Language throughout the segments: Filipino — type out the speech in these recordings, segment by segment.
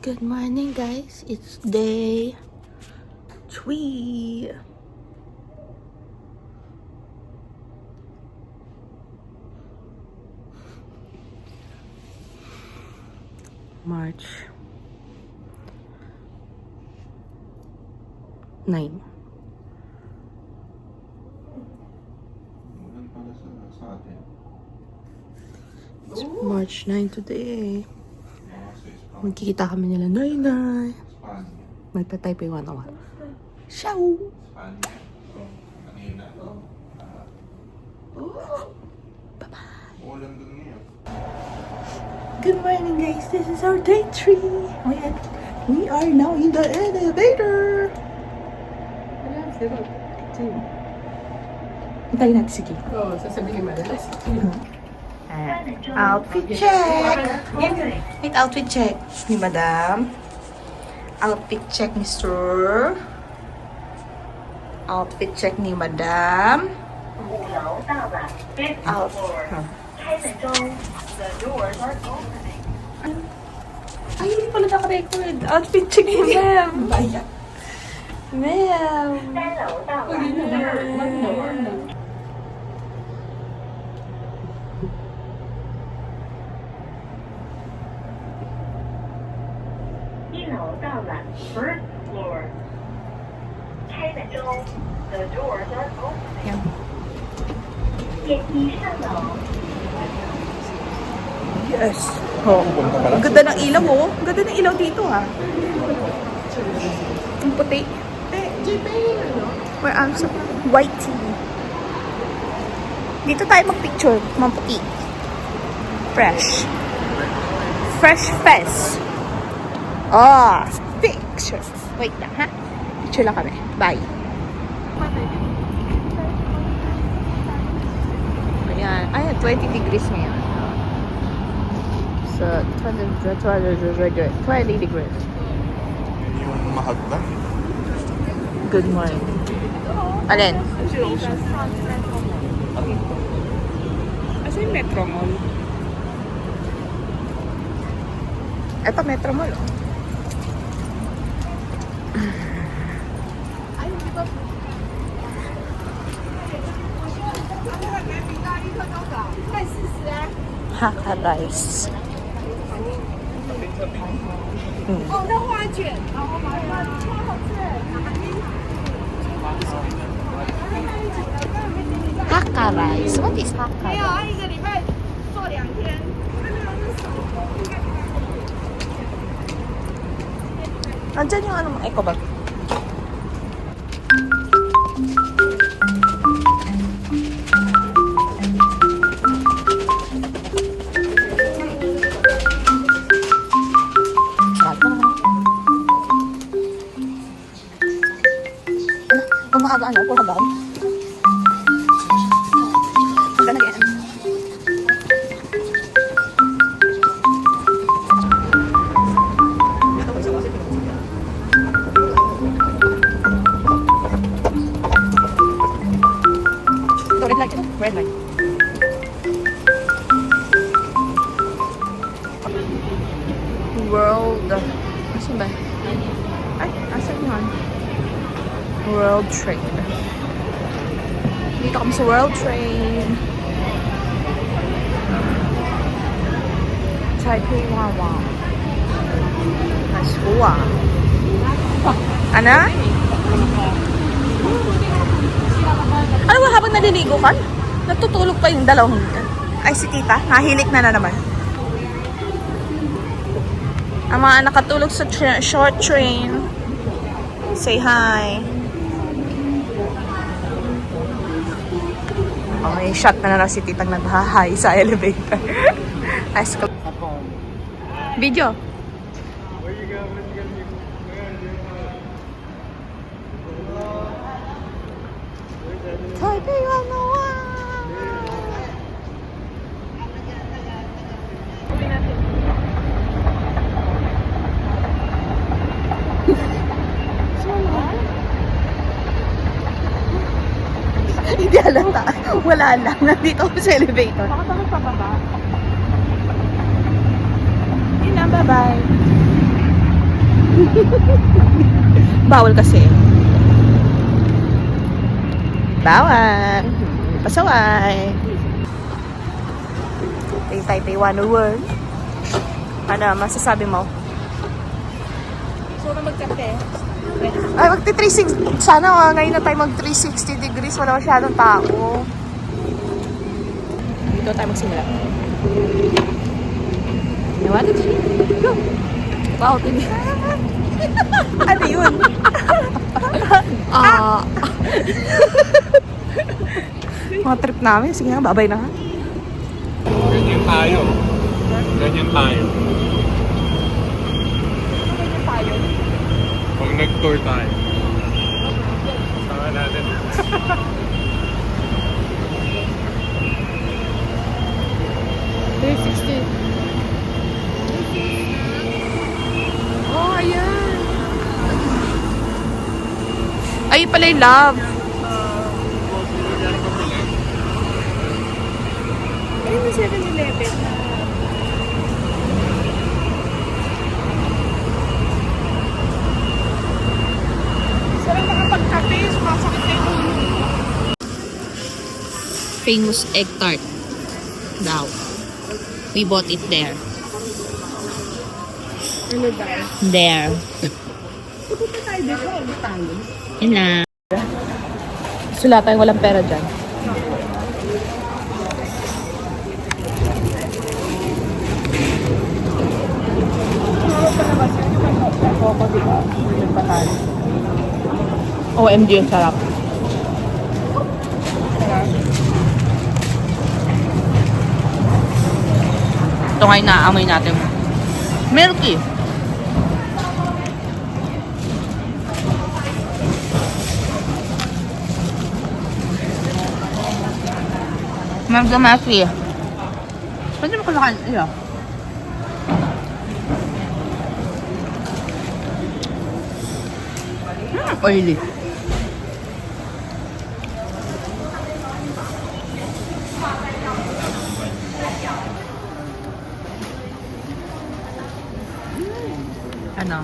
Good morning, guys. It's day 3. March 9. It's March 9 today. Magkikita kami nila Noy. Magta-type yung ano. Ciao! Bye-bye! Good morning, guys. This is our day 3. We are now in the elevator. Hintayin natin, sige. Oo, sasabihin madalas. Outfit check! Wait, outfit check ni Madam. Outfit check ni Sir. Outfit check ni Madam. Ay, hindi pala naka-record. Outfit check ni Ma'am. Ma'am. First floor. 开门中 The doors are opening. yan. 电梯上楼。 Yes. Oh. Ang ganda ng ilaw, oh. Ang ganda ng ilaw dito, ha. Ang puti. Where I'm so white tea. Dito tayo mag-picture. Mamputi. Fresh. Fresh fest. Ah, picture. Wait lang, ha? Picture lang kami. Bye. Ayan. Ayan, 20 degrees ngayon. So, 20 degrees. Yung mahagdan. Good morning. Alin? Asa yung Metro Mall? Ito, Metro Mall. Hakka rice. 哦，那花卷，然后麻花超好吃。 Hakka rice. What is Hakka 没有， rice? 他一个礼拜做2天。他那个是手工，应该 Andyan yung ano mo. Eco bag. Umaga ano? Pura ba? Ganda na yan. Red light. World. Asan ba? Ay, asan yun? World Train. Dito kami sa World Train. Taipei Wawa. Nice Hua. Ano? Ano ba habang naliligo ka? Natutulog pa yung dalawang... Ay, si tita. Nahilik na naman. Ang mga nakatulog sa short train. Say hi. Oh, may shot na lang si titang naghahay sa elevator. Nice ko. Video. Taipei Wanawa. Hindi halata. Wala lang. Nandito ako sa elevator. Bakit ako pababa? Yun na, bye-bye. Bawal kasi. Bawal. Pasaway. Taipei 101. Ano, masasabi mo? So, magkape. Ay, magti-360. Sana ngayon na tayo mag-360 degrees. Wala masyadong tao. Dito tayo magsimula. You want it? Go! Wow, tibi. Ano yun? Mga trip namin. Sige nga, babay na nga. Ganyan tayo. Ganyan tayo. Pag nag-tour tayo. Sama natin. Oh, ayan. Ay, pala yung love. Ay, may 7-Eleven. Sarap makapagkape. Sumasakit kayo ulo. Famous egg tart. Daw. We bought it there. Ano ba? There. Pupunta tayo dito. Ano tayo? Yun na. Sula tayong walang pera dyan. OMG, yung sarap. Ito nga yung naaamoy natin. Milky. Magdamasi. Pwede mo kalakain. Iyo. Oily. Ano?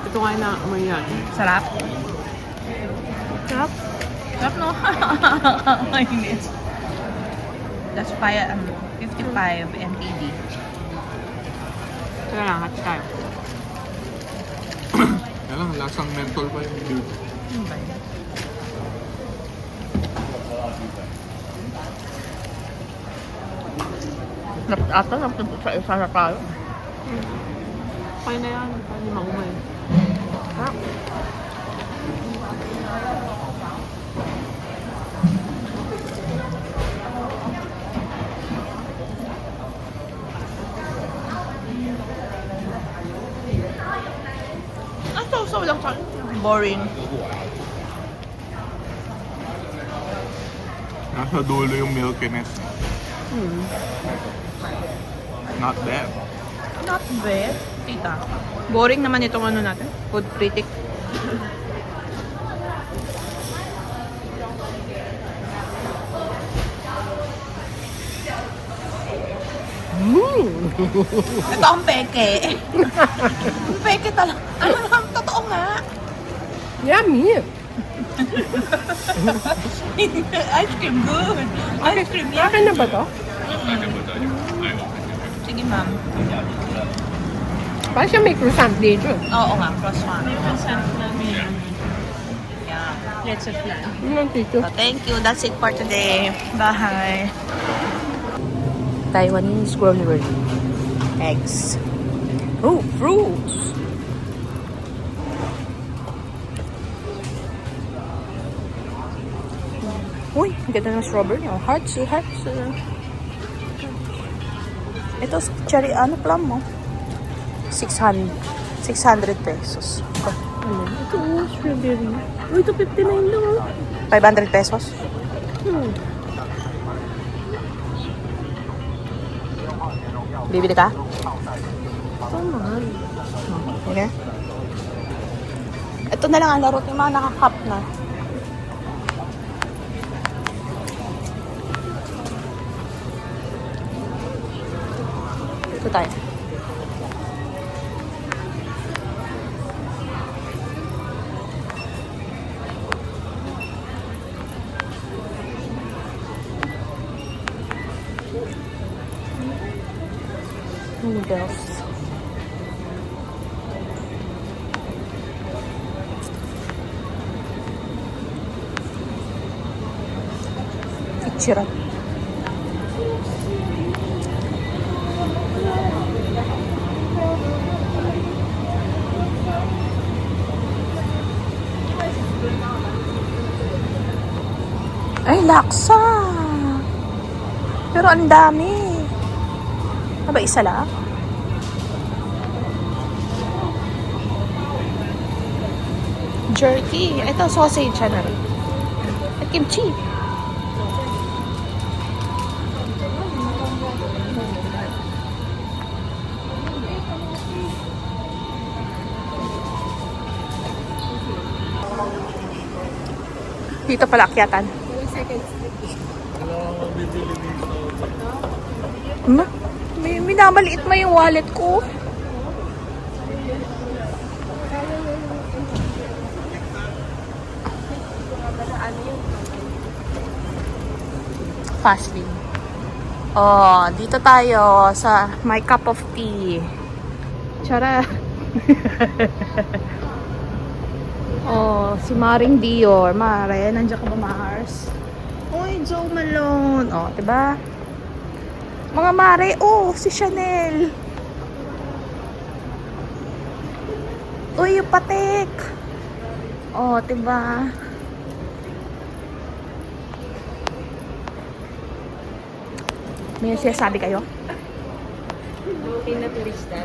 Ito nga na amoy yan. Sarap? Sarap. Sarap, no? Mainit. That's 55 MPD. Tara lang, hati tayo. Kaya lang, lasang mentol pa yung dude. Ano ba yun? Ata, napinto sa isa na tayo. Kaya na yan. Hindi maumay. Sarap. Ah, so lang sa boring. Nasa dulo yung milkiness. Not bad. Not bad. Tita. Boring naman itong ano natin. Food critic. Ito ang peke. Ang peke talaga. Ano naman, totoo nga. Yummy! Ice cream good. Ice cream, yeah. Akin na ba to? Sige, ma'am. Parang siya may croissant dito. Oo nga, croissant. Croissant namin. Yeah. Let's have flan. Yun lang dito. So, thank you. That's it for today. Bye. Taiwanese granola. Eggs. Oh, fruits. Uy, ang ganda ng strawberry. Oh, hearts, hearts. Ito, cherry, ano, plum mo? 600 pesos. Oh, Ano? Ito strawberry. Uy, ito 59 lang. 500 pesos. Bibili ka? Mahal. Okay. Ito na lang ang laro yung mga nakakap na. Ito tayo. Noodles. Ichirap. Ay, laksa! Pero ang dami. Ano ba, isa lang? Jerky. Ito, sausage. Ano rin? At kimchi. Dito pala akyatan. Minamaliit mo yung wallet ko. Fast food. Oh, dito tayo sa my cup of tea. Tara. Oh, si Maring Dior. Mare, nandiyan ka ba, Mars? Uy, Joe Malone. Oh, diba? Mga Mare, oh, si Chanel. Uy, yung Patek. Oh, diba? May sinasabi kayo? Okay na turista.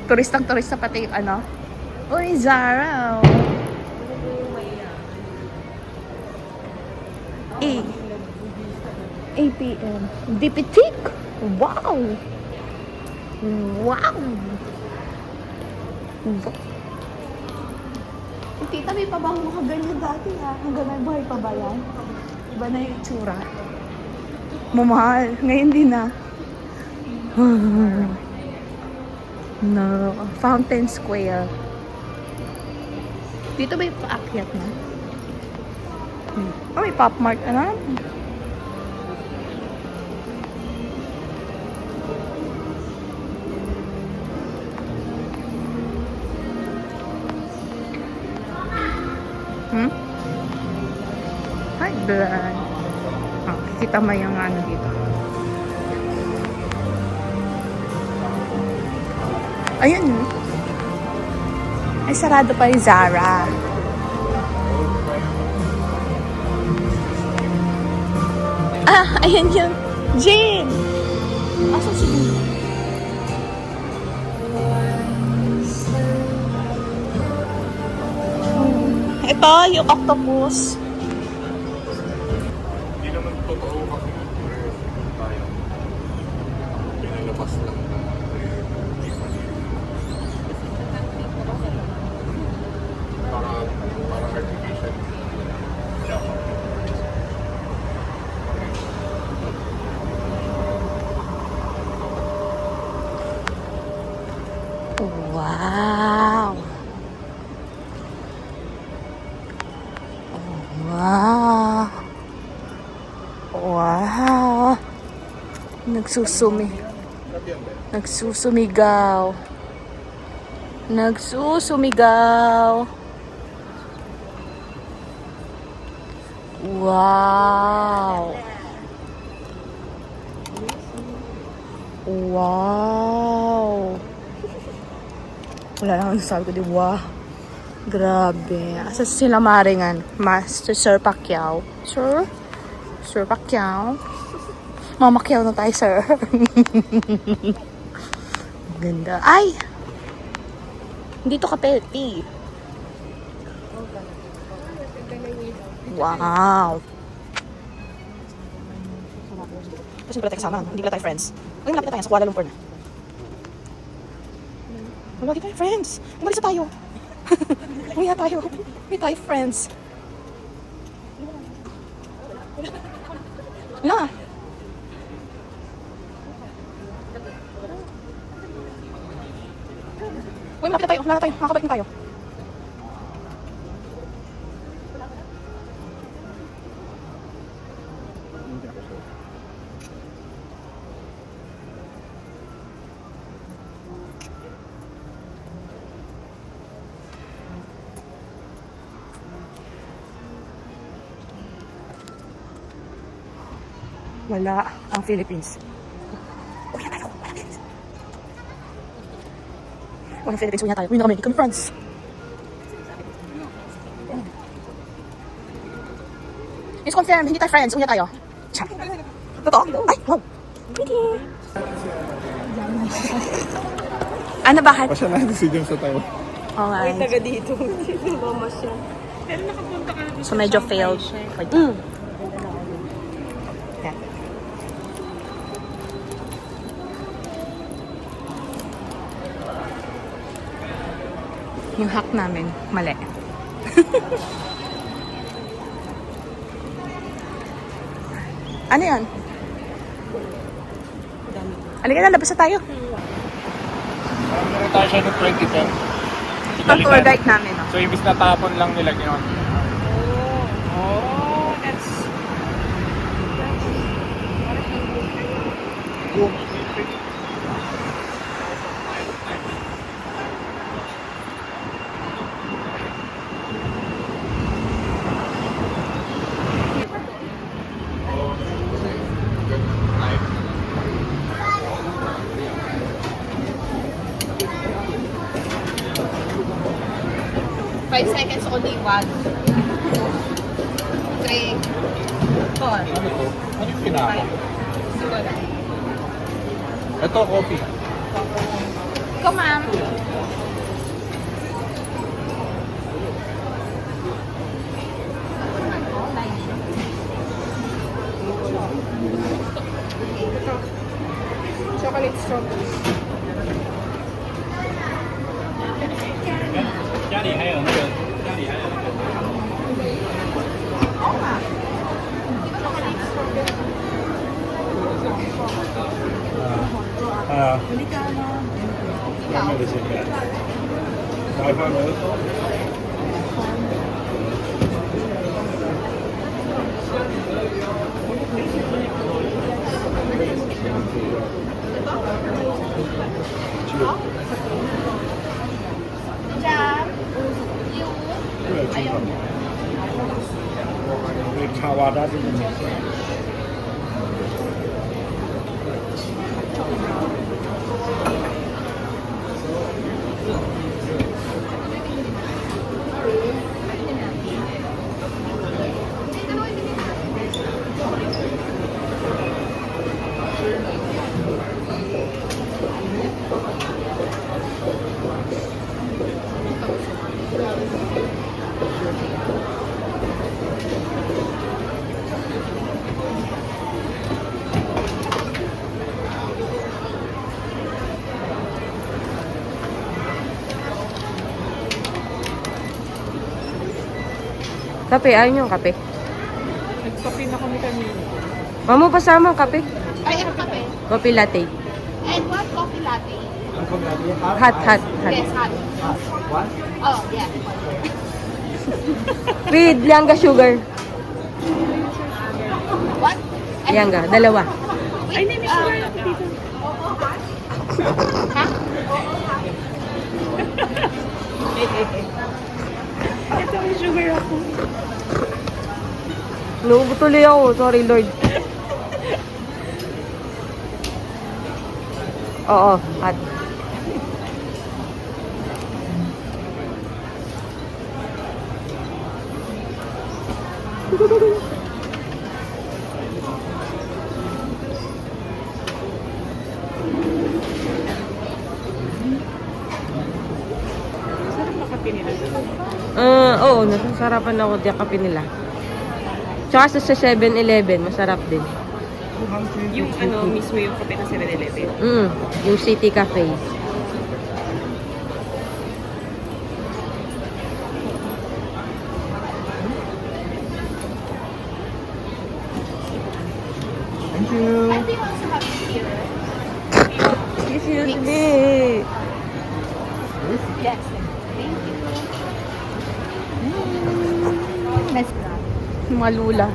Turistang-turista pati yung ano. Uy, Zara. Oh. A. APM. Dipitik. Wow. Wow. Tita, may pabango ka ganyan dati ha. Hanggang may buhay pa ba yan? Iba na yung itsura. Mamahal. Ngayon din na. No. Fountain Square. Dito ba yung paakyat na? Oh, may Pop Mart na. Hi, Brad. Oh, kita mo yung ano dito. Ayun. Ay, sarado pa yung Zara. Ah, ayan yung Jane. Asan si Jane? Ito, yung octopus. Hindi naman totoo kasi tayo. Pinalabas lang na para artificial. Wow. Wow. Wow. Nagsusumigaw. Nagsusumigaw. Wow. Wow. Wala lang sabi ko di wow. Grabe. Asa sila maringan? Master Sir Pacquiao. Sir? Sir Pacquiao? Mama Pacquiao na tayo, sir. Ganda. Ay! Dito ka peti. Wow. Kasi pala tayo kasama. Hindi pala tayo friends. Ay, malapit na tayo sa Kuala Lumpur na. Malapit tayo friends. Umalis na tayo. Uwi na tayo. Uwi tayo friends. Na. Uy, malapit na tayo. Wala na tayo. Makakabalik na tayo. Wala ang Philippines. Uwi na tayo. Walang Philippines. Uwi na tayo. Uwi na kami. Kami France. It's confirmed. Hindi tayo friends. Uwi na tayo. Tiyan. Totoo? Ay, wow. Pretty. Ano bakit? Pasya natin si James sa Taiwan. Alright. Taga dito. Dito ba siya? Pero nakapunta ka na dito So medyo failed. Yeah. Yung hack namin, mali. Ano yun? Halika na, labas na tayo. Meron tayo siya noong 2010. Ang tour guide namin. No? So, ibis na tapon lang nila ginawa. Oh, that's... Five seconds only. 1, 3, 4. Ano to? Ano yung pinaka? Siguro. Ito, coffee. Ikaw, ma'am. Chocolate strawberry. 家里还有那个，家里还有那个。外面的这边。白饭没有。卡瓦达这个名字。Kape, ayaw niyo yung kape. Nagkape na kami kanina. Mamo, pasama ang kape. Ay, ano kape? Coffee latte. And what coffee latte? Hot. Yes, hot. Oh, yeah. With Lianga sugar. What? Lianga, dalawa. Ay, hindi, may sugar ako dito. Ha? Ito, may sugar ako. Tuloy ako. Sorry, Lord. Oo, hot. Sarap na kape nila. Oo, nasasarapan ako di kape nila. Tsaka sa 7-Eleven, masarap din. Yung ano, mismo yung kape ng 7-Eleven. Yung City Cafe. Thank you. I think also have here. Excuse me. Yes. Thank you. Let's go. Malula.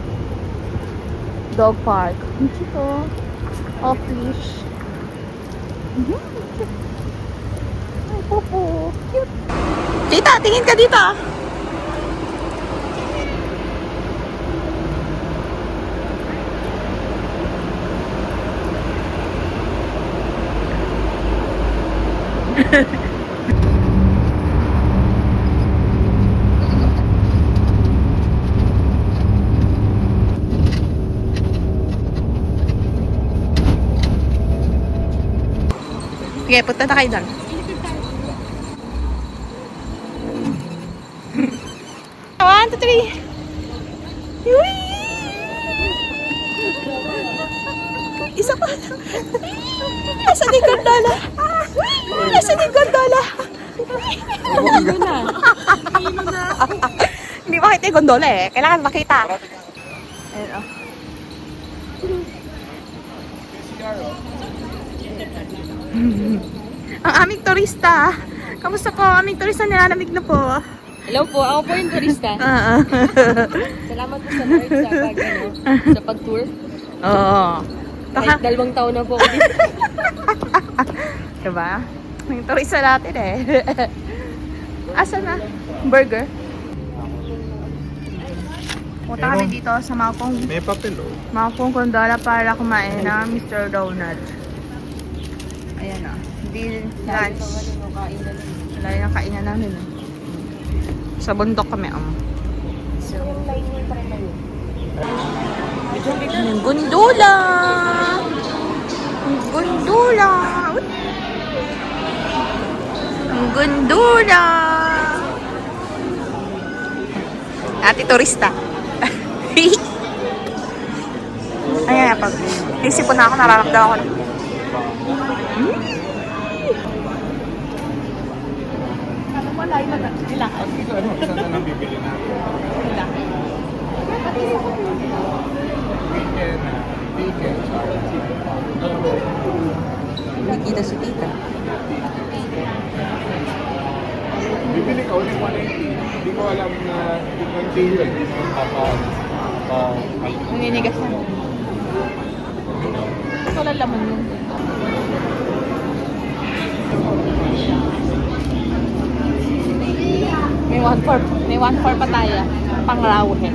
Dog park. Ang cute oh. Off leash. Ay, popo. Cute. Tita, tingin ka dito. Sige, punta na kayo doon. One, two, three. Whee! Isa pa lang. Nasaan yung gondola? Nasaan yung gondola? Hindi makita yung gondola eh. Kailangan makita. Ayun o. Ang aming turista. Kamusta po? Ang aming turista nilalamig na po. Hello po, ako po yung turista. Salamat po sa Lord sa sa pag-tour. Oo. Kahit 2 taon na po ako dito. Diba? Yung turista natin eh. Asa na? Burger? Punta kami dito sa May papel oh. Makapong Gondola para kumain ng Mr. Donut. Ayan o. Hindi lunch. Wala yung kainan namin. Sa bundok kami. Ang gondola! Ang gondola! Ang gondola! Ate turista. Ayan, pag isipon na ako, nararamdaman ako. Ano, saan na lang bibili natin? Weekend. Hindi kita si tita. Bibili ka ulit 180. Hindi ko alam na 20 yun. Naninigas na. Wala laman yun. May 1-4 pa tayo. Pangrawin.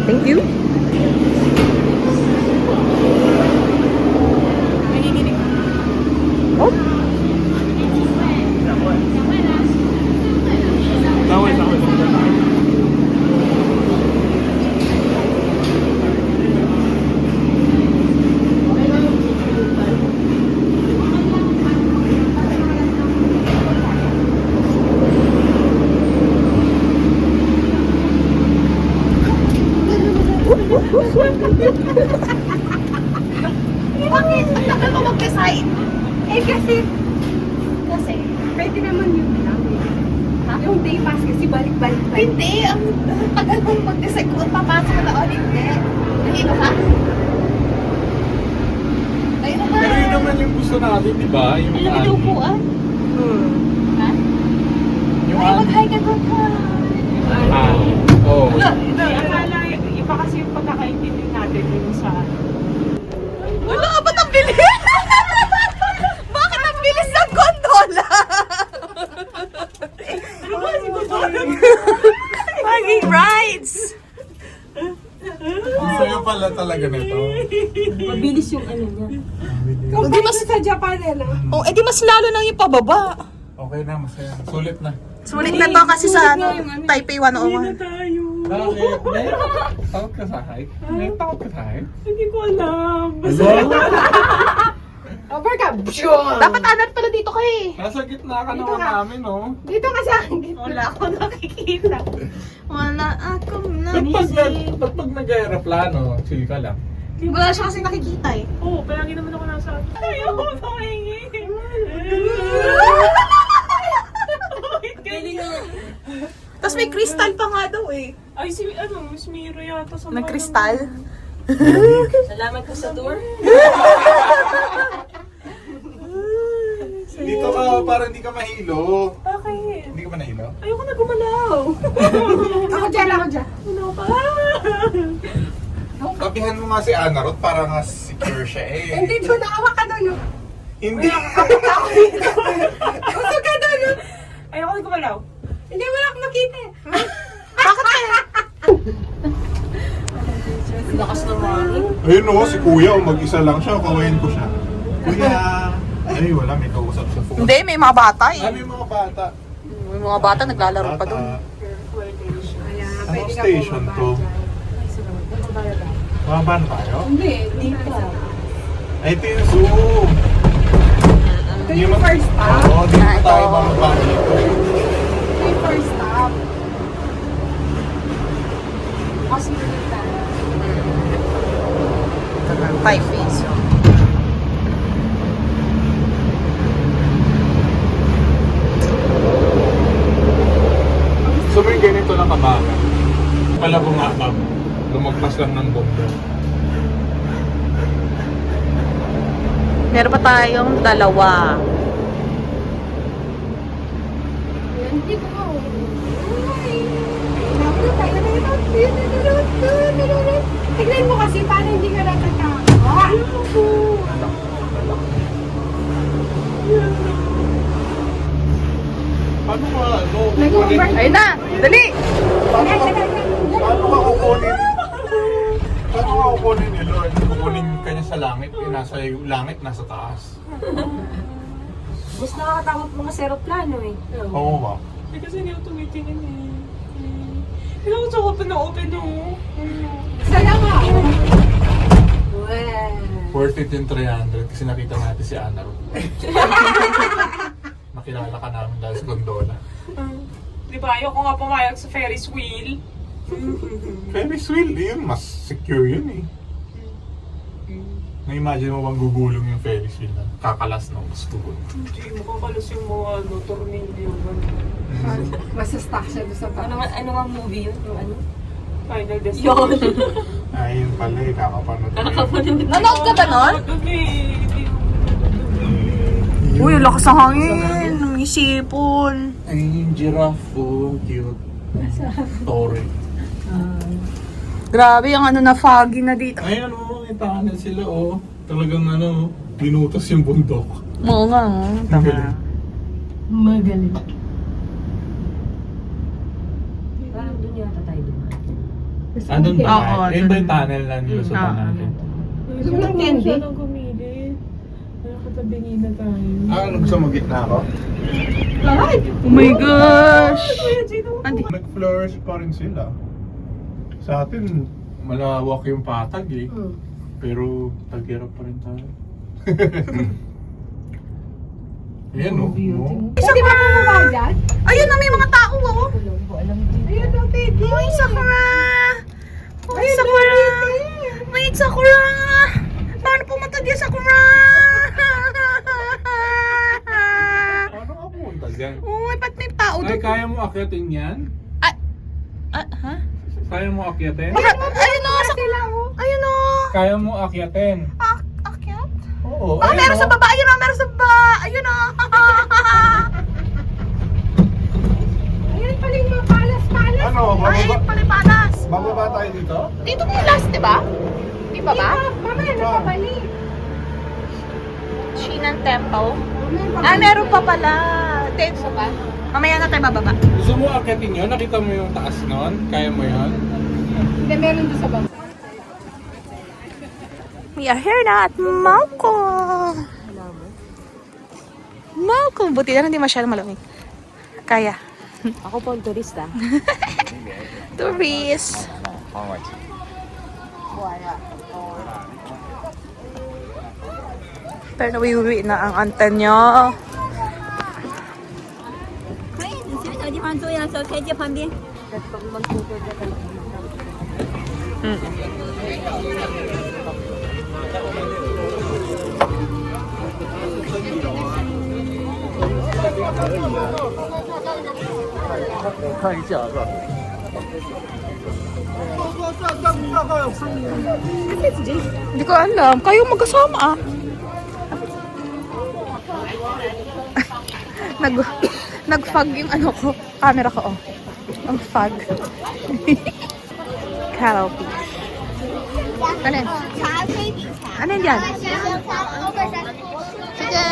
Thank you. Oh. Bakit? Ang tagal mo mag-decide? Eh kasi pwede naman yun lang. Yung day pass kasi balik-balik pa. Hindi. Ang tagal mo mag-decide kung papasok na o hindi. Nahilo ka? Ayun na. Pero yun naman yung gusto natin, di ba? Yung Alam mo yung upuan? Ha? Yung Ay, mag-hi ka doon ka. Oo. Akala, iba kasi yung pagkakaintindi natin yung sa... Wala, ba't ang bilis? Bakit ang bilis ng gondola? Maging rides! Sa'yo pala talaga nito. Mabilis yung ano niya. Hindi mas Sa Japan eh, no? Oh, edi mas lalo nang yung pababa. Okay na, masaya. Sulit na. Sulit na to kasi sa Taipei 101. Tayo. Bakit? Takot ka sa hike? May takot ka sa hike? Hindi ko alam. Dapat anan pala dito ka eh. Nasa gitna ka naman namin, no? Dito kasi wala ako nakikita. Wala akong Pag nag-aeroplano, chill ka lang. Wala siya kasi nakikita eh. Oo, palagi naman ako nasa... Ayoko pahingi. Tapos may crystal pa nga daw eh. Ay, si Miss Miro yata sa Nag-crystal? Salamat po sa tour. Dito ka, para hindi ka mahilo. Bakit? Hindi ka ba nahilo? Ayoko na gumalaw. Ako dyan. Ano pa? Tabihan mo nga si Ana Ruth para nga secure siya eh. Hindi doon, nakawa ka doon. Hindi. Gusto ka doon. Ayoko na gumalaw. Hindi, wala akong nakita. Bakit kaya? oh, si kuya, oh, mag-isa lang siya, kawain ko siya. Kuya! Ay, wala, may kausap sa phone. Hindi, may mga bata eh. May mga bata. May mga bata naglalaro pa doon. Anong station to? Maban tayo? Hindi, dito. Ay, ito yung zoo. Ito yung first stop. Oo, dito Ah, ito. tayo bababa dito. Ito yung first stop. Kasi dito. 5 peso. So may ganito lang kabagan. Pala bumabab. Lumagpas lang ng bomba. Meron pa tayong dalawa. Hindi ko ako. Tignan mo kasi paano hindi ka natatawa. Paano ka, ano, Nag-over. Ayun na! Dali! paano ka kukunin? Paano ka kukunin ni Lord? Kukunin ka niya sa langit, eh, nasa langit, nasa taas. Mas nakakatakot mga seroplano eh. Oo ba? Eh, kasi hindi ako tumitingin eh. Hindi ako sa open na open oh. Sana nga. Well. Worth it yung 300 kasi nakita natin si Ana Ro. Nakilala ka namin dahil sa gondola. Di ba? Ayoko nga pumayag sa Ferris wheel. Ferris wheel, yun, mas secure yun eh. Na-imagine mo bang gugulong yung Ferris wheel na kakalas ng gustugon? Hindi, makakalas yung mga ano, tornilyo. Masa-stuck siya doon sa taas. Ano ang movie yun? Yung ano? Final Destination. Ayun pala eh, kakapanood. Nanood ka ba nun? Gabi. Uy, ang lakas ng hangin. May sipon. Ay, yung giraffe po, cute. Story. Grabe, ang ano na foggy na dito. Ay, ano, may tunnel sila oh. Talagang ano, binutas yung bundok. Oo nga. Tama. Magaling. Parang doon yata tayo dumaan. Andun ba? Oo, Ayun ba dun. yung tunnel na nilusutan Oo. natin? Gusto mo ng candy? Masyadong gumili. Ano, katabingin na tayo. Ah, gusto mo gitna ako? Oh my gosh! Andi. Nag-flourish pa rin sila. Sa atin, malawak yung patag eh. Pero tagirap pa rin tayo. Ayan oh. Hindi ba bumaba dyan? Ayun na, may mga tao oh. Ayun daw, Teddy. Uy, Sakura! Uy, Sakura! Wait, Sakura! Paano pumunta diyan, Sakura? Paano ka pumunta dyan? Uy, ba't may tao Ay, doon? kaya mo akyatin yan? Ha? Kaya mo akyatin? Ayun o, ayun o. Kaya mo akyatin? Akyat? Oo. Ah, meron sa baba. Ayun o, meron sa baba. Ayun o. Ayun pala yung mga palas-palas. Ano? Ay, palipanas. Bababa tayo dito? Dito mo yung last, di ba? Di ba ba? Mamaya napabalik. Shinan Temple. Ah, meron pa pala. Tenso pa. Mamaya na tayo bababa. Gusto mo akyatin yun? Nakita mo yung taas nun? Kaya mo yun? Hindi, meron doon sa baba. We are here na at Mauko. Mauko. Buti na hindi masyadong malamig. Kaya. Ako po ang turista. Tourist. Pero nawiwi na ang anten nyo. 可以，你选找地方坐呀，小台阶旁边。 Hindi ko alam. Kayo magkasama ah. Nag-fog yung ano ko. Camera ko oh. Ang fog. Carol Fish. Ano yan? Ano yan dyan? Sige!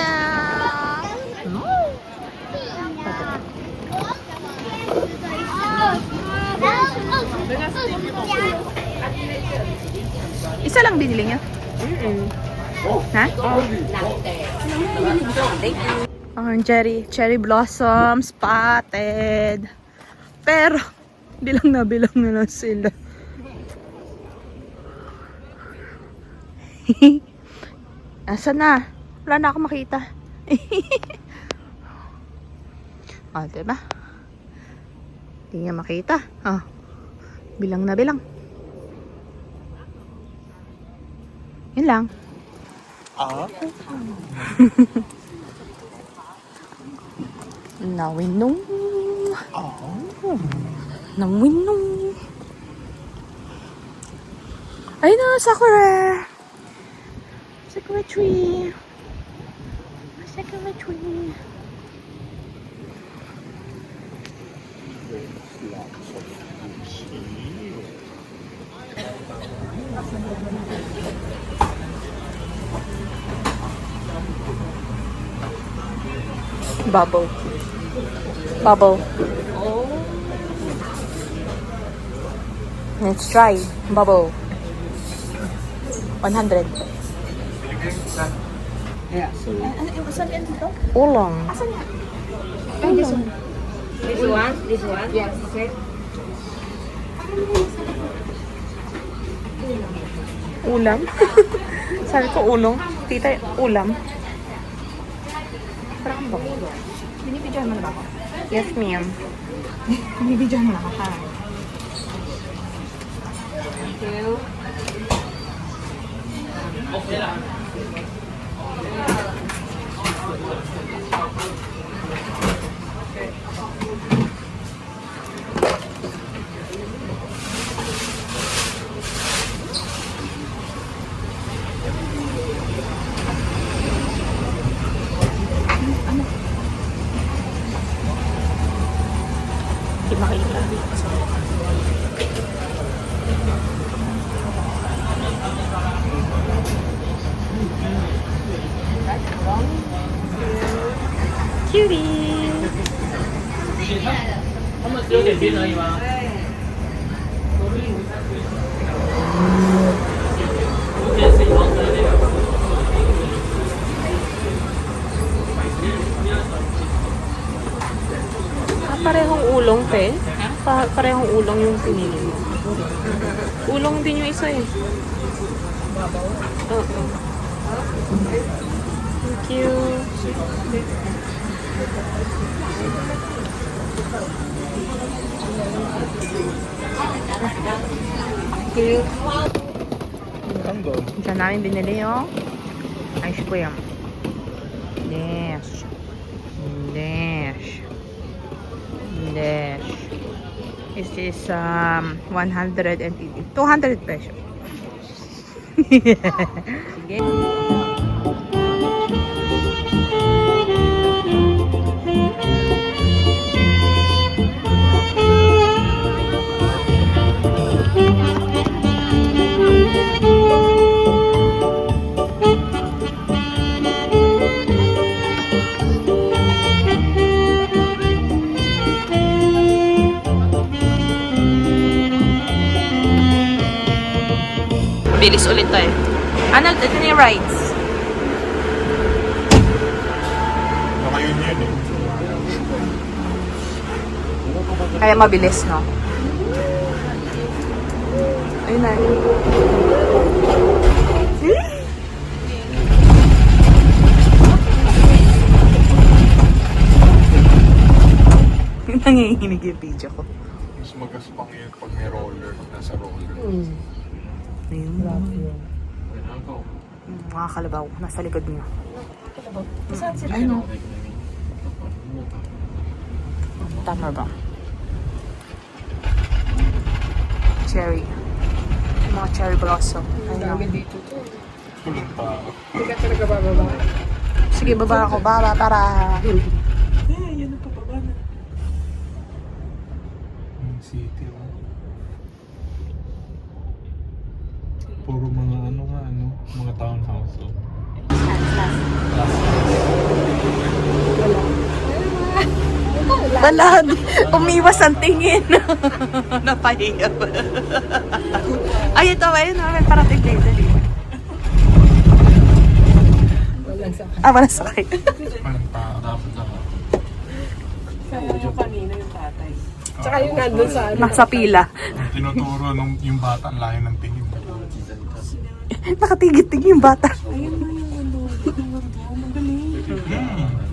Isa lang binili niya? Ha? Oh, cherry blossom spotted. Pero, bilang na lang sila. Asan na? Wala na ako makita. Oh, diba? Hindi niya makita. Oh. Bilang na bilang. Yun lang. Nawinong. Nawinong. Ayun na, sakura. Sakura tree. Sakura tree. Bubble. Bubble. Let's try. Bubble. 100. Ulang. This one? This one? Yes. Okay. Ulam? Sabi ko ulong. Tita, ulam. Parang ba? Binibidyohan mo na ba ako? Yes, ma'am. Binibidyohan mo na ako, ha? Thank you. Hindi makita. Cutie! Parehong ulong, te. Parehong ulong yung pinili mo. Ulong din yung isa eh. Oo. Thank you. Thank you. Saan namin binili yung ice cream. Dash. Dash. Dash. This is 180, 200 pesos. Sige. Bilis ulit tayo. Ano, ito na yung rides. Baka yun eh. Kaya mabilis, no? Ayun na. Nanginginig yung video ko. Mas magaspang yun pag may roller. Nasa roller. Ayun. Mga kalabaw. Nasa likod niyo. Ayun, no? Tama ba? Cherry. Yung mga cherry blossom. Ayun. Kulit pa. Sige, baba ako. Baba para... Yan ang papaba na. City. Puro mga mga townhouse. Oh. Wala. Umiwas ang tingin. Napahiya. Ay, ito. Ayun. May parating dito. nagsakay. Walang sakay. Walang tao. Kaya yung kanina yung tatay. Tsaka yung nandun sa ano. Nasa pila. Tinuturo yung bata ang layo ng tingin. Nakatigit-tigit yung bata. Ayun na yung ano. Magaling.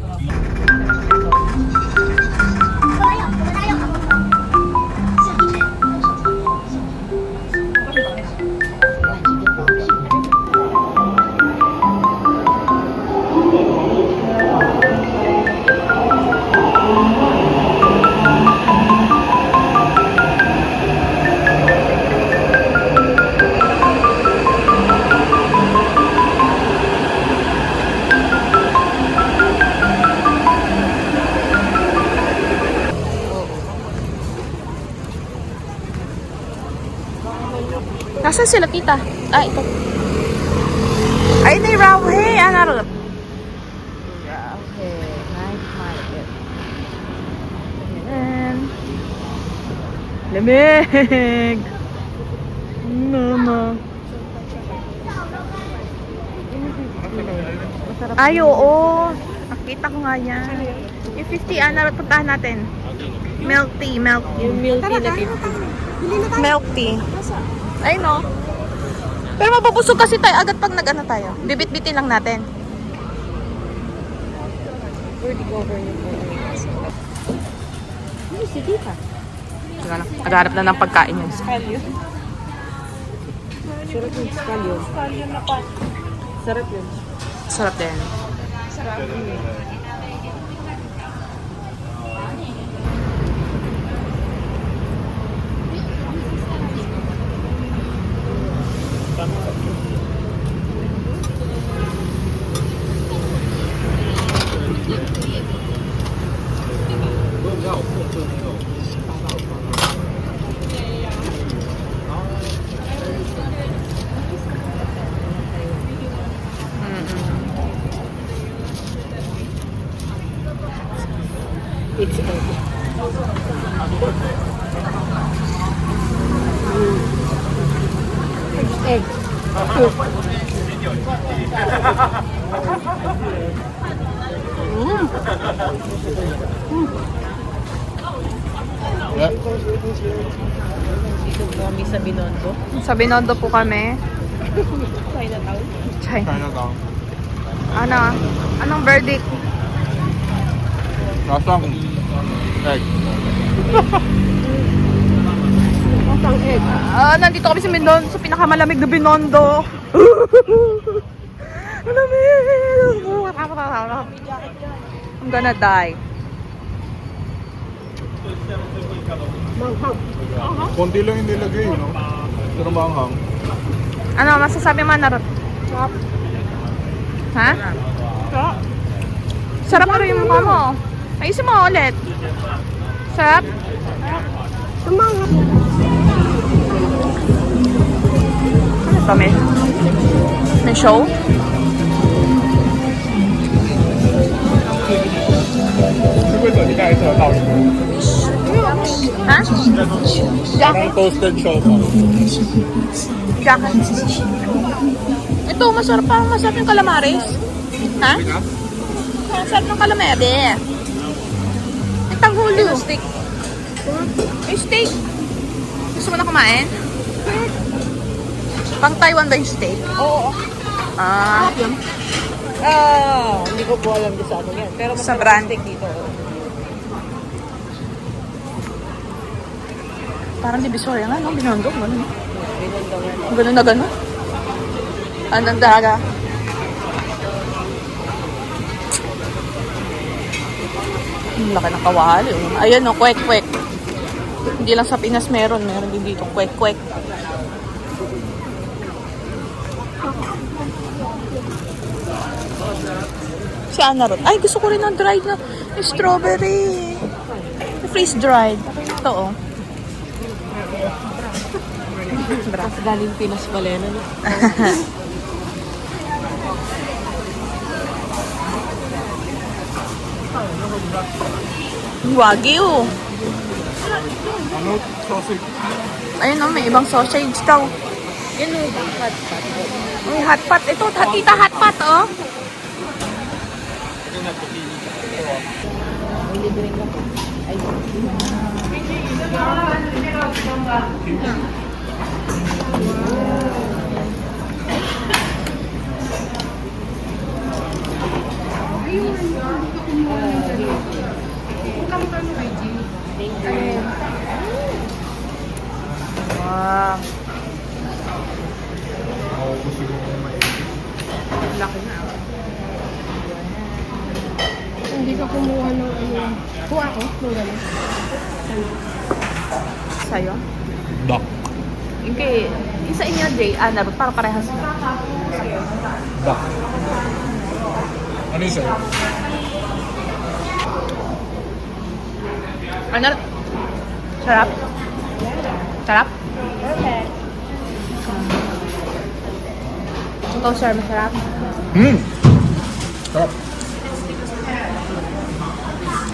Nasaan sila, tita? Ito. Ay, na Rauhe. Narot. Rauhe. Night market. Ayan. Lamig. Mama. Ay, oo. Nakita ko nga yan. Yung 50, Narot, puntahan natin. Milk tea, milk tea. Yung milk tea na 50. Milk tea. Ay, no. Pero mabubusog kasi tayo agad pag nag-ano tayo. Bibit-bitin lang natin. Pwede cover yung ano si tita? Teka lang. Naghahanap na ng pagkain yun. Scallion. Sarap yung scallion. Scallion na pa. Sarap yun. Sarap din. It's egg. Egg. Dito kami sa Binondo. Sa Binondo po kami. Chinatown. China. Chinatown. Ano? Anong verdict? Lasang egg. Masang egg. Nandito kami sa Binondo, sa pinakamalamig na Binondo. Malamig! I'm gonna die. Konti lang yung nilagay, no? Pero maanghang. Ano, masasabi mo, Narot? Ha? Sarap pero yung mukha mo. Ayusin mo ulit. Sarap? Ano ito, may show? Ha? Parang toasted siopa. Jacket. Ito, masarap pa. Masarap yung calamares. Ha? Masarap yung calamari. May tanghulo. Steak. May steak. Gusto mo na kumain? Pang Taiwan ba yung steak? Oo. Ah, Hindi ko po alam din sa ano yan. Pero mas Sa brand. steak dito. parang Divisoria nga, no? Binondo. Ganun. Binondo nga. Ganun na ganun. Anong daga? Ang laki ng kawali. Oh. Ayan, oh, kwek-kwek. Hindi lang sa Pinas meron din dito kwek-kwek. Si Anna Ruth. Ay, gusto ko rin ng dried na strawberry. Freeze dried. Ito, oh. Galing Pinas pala yan. Ano? Wagyu. Ano? Sausage. Ayun, oh, may ibang sausage daw. Yan o, hot pot. Uy, hot pot. Ito, tita hot pot, oh. Wow. Hindi ka kumuha ng ano. Kuha ko? Nung gano'n. Sa'yo? Duck. Yung kay, yung sa inyo, Jay, Narut, para parehas na. Duck. Ano yung sa'yo? Ano? Sarap? Sarap? Perfect. Ito, sir, masarap. Sarap.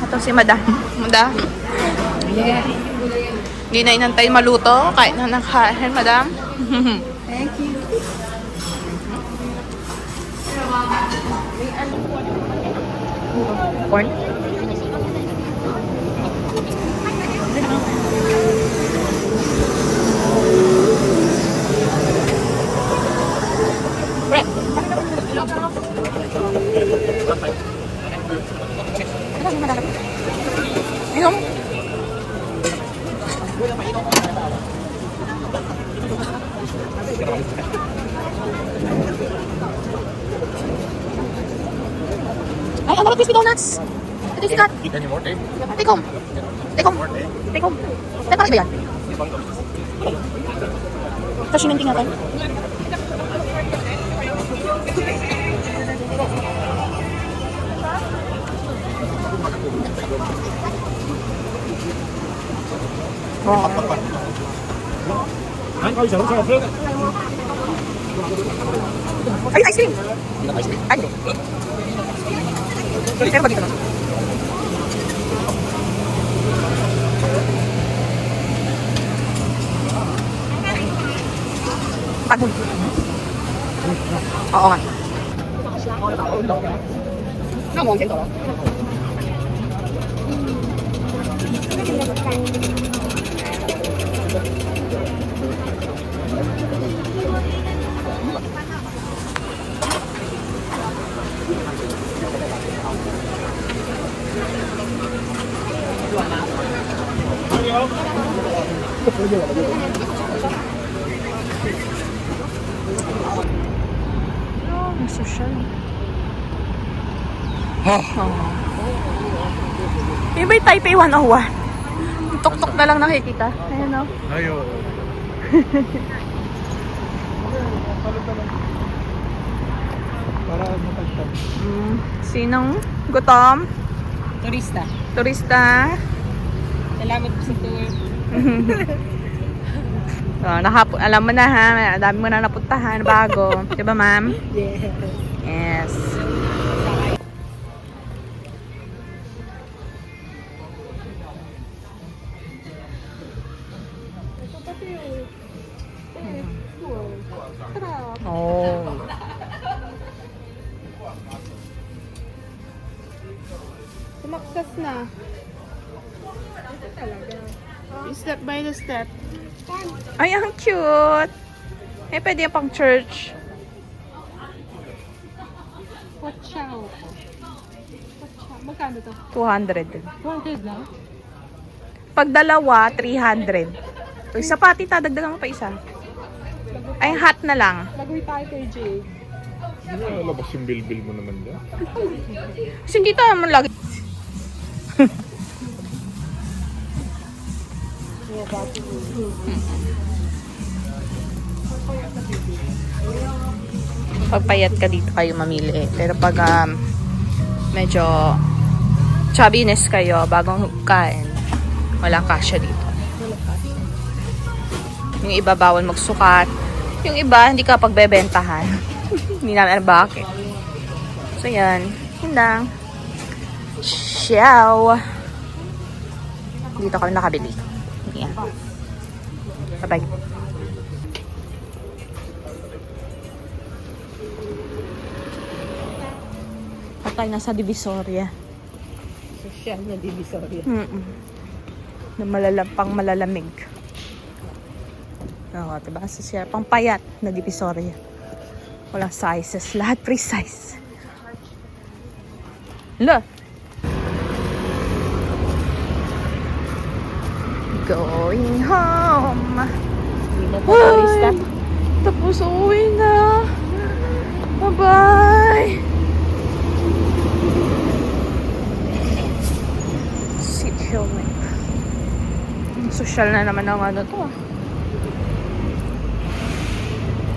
Ito si Madam. Madam? Hindi na inantay maluto. Kahit na nakain, Madam. Thank you. Corn? Ayun. Ay, ang crispy donuts. Ito yung sikat. Eat anymore, eh? Take home. Take home. Take home. Take home. Iba yan. Ito, sininting natin. Wow. Ay, ice cream! Ay, meron ba dito no? Pagod. Oo nga. Kamu ang kento. Social. Yung ba yung Taipei 101? Tok-tok na lang nakikita. Ayan o. Ayo. Para matagtag. Sinong gutom? Turista. Turista? Salamat po sa tour. So, alam mo na ha, dami mo na napuntahan bago. Diba ma'am? Yes. Yes. Oh. Sumakses na. Step by the step. Ay, ang cute. Eh, pwede yung pang church. Watch out. Magkano to? 200 din. 100 lang? Pag dalawa, 300. So, isa pa, tita, dagdagan mo pa isa. Ay, hot na lang. Bagoy tayo kay Jay. Hindi na labas yung bill-bill mo naman dyan. Kasi hindi tayo naman lagi. Pagpayat ka dito kayo mamili. Pero pag medyo chubbiness kayo bagong kain, walang kasya dito. Yung iba bawal magsukat. Yung iba hindi ka pagbebentahan. Hindi namin alam bakit. So yan. Yun lang. Ciao! Dito kami nakabili. Yan. Bye-bye. Ito tayo nasa Divisoria. Social na divisoria. Na pang malalamig. Oo, diba? So, siya pang payat na Divisoria. Walang sizes. Lahat free size. Look! Going home. Hindi na pa turista. Tapos uwi na. Bye-bye. City helmet. Social na naman ang ano to.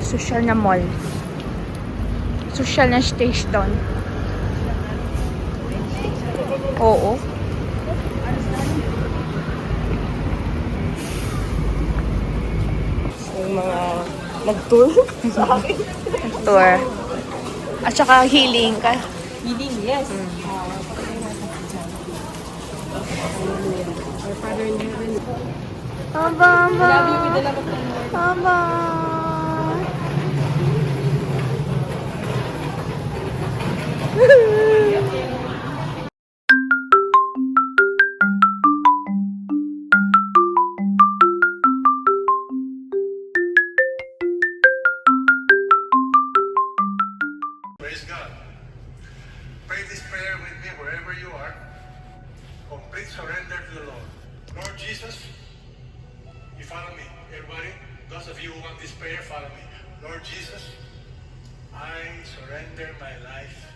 Social na mall. Social na station. Oo. Yung mga nag-tour sa akin. Tour. At saka healing ka. Healing, yes. Patay natin si John. Our Father in heaven. Aba, aba. Love you with the love of the Lord. Aba. Praise God. Pray this prayer with me wherever you are. Complete surrender to the Lord. Lord Jesus, you follow me. Everybody, those of you who want this prayer, follow me. Lord Jesus, I surrender my life